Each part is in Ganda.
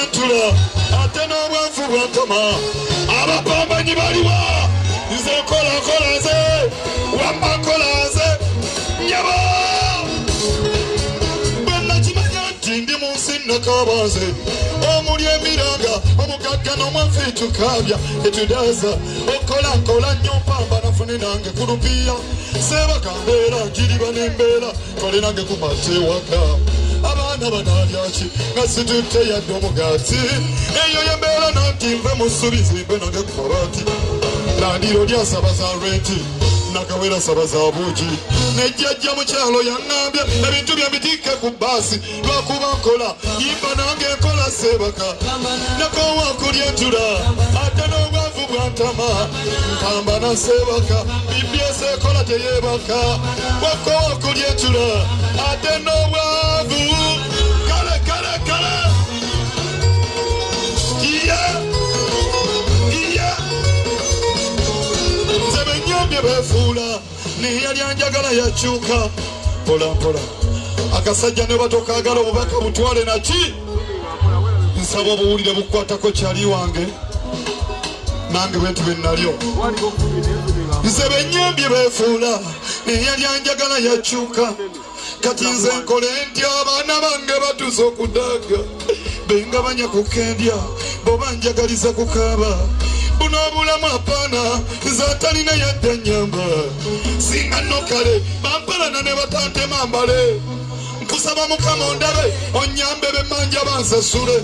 kulyentula ate n'obwavu bwantama abapambanyi baliwa nze kola nze wamma kola nze nyabo bwennakimanya nti ndi mu nsi nakabanze omuli emiranga omugagga n'omwafi tukabya etudaza okola nnyo mpamba nafune nange ku lupiira seebaka mbeera nkiriba n'embeera kole nange kumatewaka abaana banalyaki nga situtte yadde omugaati eyo yembeera nanti nve mu ssubi zimbe nange ku mabaati landiro lyasabaza renti nakawera sabaza buugi nejjajja mukyalo yaŋŋambye ebintu byembitiike ku baasi lwakuba nkola yimba nange nkola seebaka nakowa kulyentula ate n'obwavu bwantama nkamba na seebaka bibyeseekola teyeebaka wakowa kulyentula ate n'obwavu kale nze benyambye beefuula neyali anjagala yakyuka mpola akasajja ne batokagala obubaka butwale naki nsaba obuwulire bukwatako kyali wange nange bwentu bennalyo nze benyambye beefuula neyali anjagala yakyuka kati nze nkole ntya abaana bange batuuse okudaaga bengabanya kukendya boba njagaliza kukaaba buno obulamu apaana nze atalina yadde nyamba singa nno kale bampalana ne batantema mbale nkusaba mukama ondabe onyambe bemmanja bansasule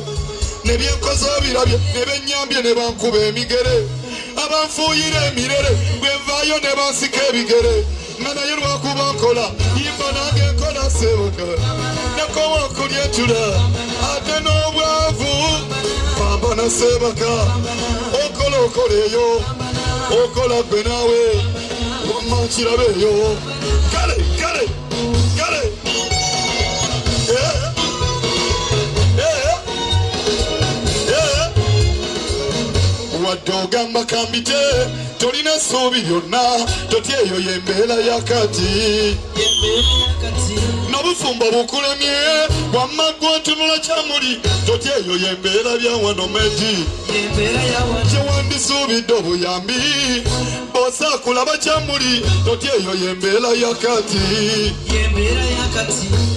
ne byenkoze obirabye ne bennyambye ne bankuba emigere abanfuuyira emirere bwe nvaayo ne bansika ebigere nga naye lwakuba nkola yimba nange nkola seebaka nakowa kulyentula ate n'obwavu pamba na seebaka okola eyo okola gwe naawe wamma nkiraba eyo kale wadde ogamba kambite tolina essuubi lyonna totya eyo yembeera yakati n'obufumbo bukulemye wamma gwotunula kyamuli totya eyo yembeera bya wano meji kyewandisuubidde obuyambi bw'osaakulaba kyamuli totya eyo yembeera yakati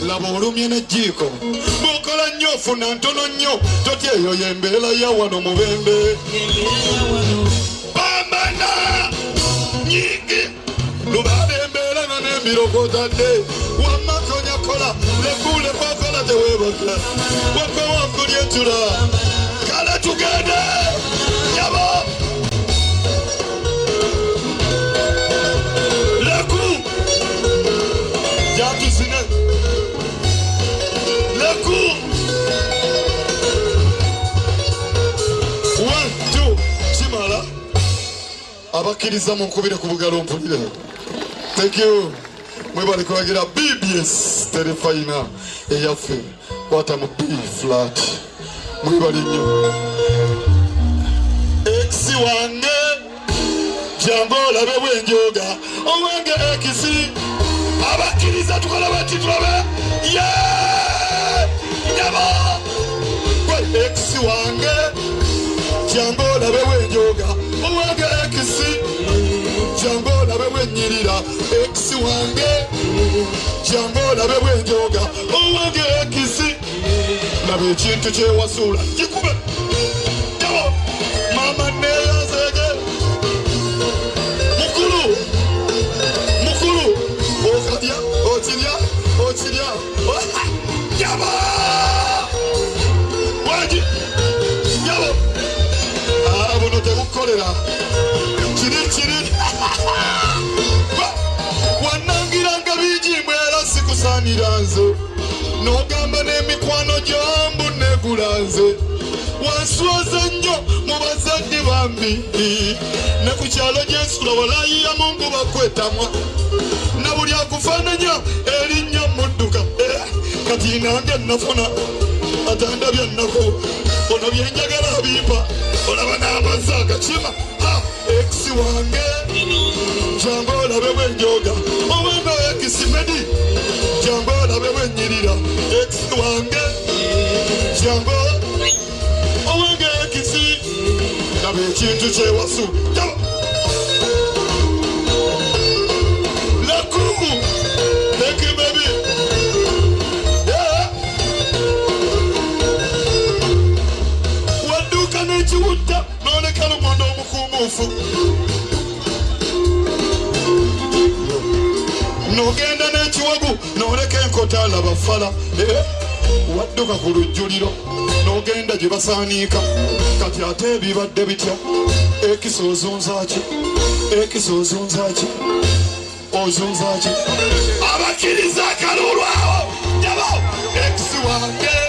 laba olumye n'ejjiiko bw'okola nnyo ofuna ntono nnyo totya eyo yembeera ya wano mubembe bambana nyingi lubaaba embeera nga n'embirokotadde wamma konyakola lekule kwakola teweebaka wakowa kulyentula kale tugende nyabo leku jatusine leku 1 2 kimala abakkiriza munkubire ku bugalo mpulire thank you mwebale kwagira BBS terefayina eyaffe kwata mu B flat mwebale nnyo ekisi wange jangu olabe bwenjoga owange ekisi abakkiriza tukola bati tulabe nyabo gwe ekisi wange jangu olabe bwenjoga owange ekisi jangu olabe bwennyirira ekisi wange jangu olabe bwenjoga owange ekisi laba ekintu kyewasuula kikube nyabo mama neyanzege mukulu okadya okirya nyabo wagi nyabo buno tebukolera kiri wanangiranga bijimwe era sikusaanira nze n'ogamba n'emikwano gyambu negula nze wanswaza nnyo mu bazadde bambi ne ku kyalo gyensula walayira mu nkuba kwetamwa na buli akufaananya erinnya mudduka kati nange nafuna atandabya nnako ono byenjagala abimpa olaba n'amazzi agakima ekisi wange jangu olabe bwenjoga owendo ekisi medi jangu olabe bwennyirira ekisi wange jangu laba ekintu kyewasu lakumu ekibebi wadduuka n'ekiwutta n'oleka lumonde omukuumuufu n'ogenda n'ekiwagu n'oleka enkota alaba fala wadduka ku lujjuliro n'ogenda gye basaaniika kati ate ebibadde bitya ekisa ozunzaaki ekisa ozunzaaki ozunzaaki abakkiriza akalulwawo nyabo ekisi wange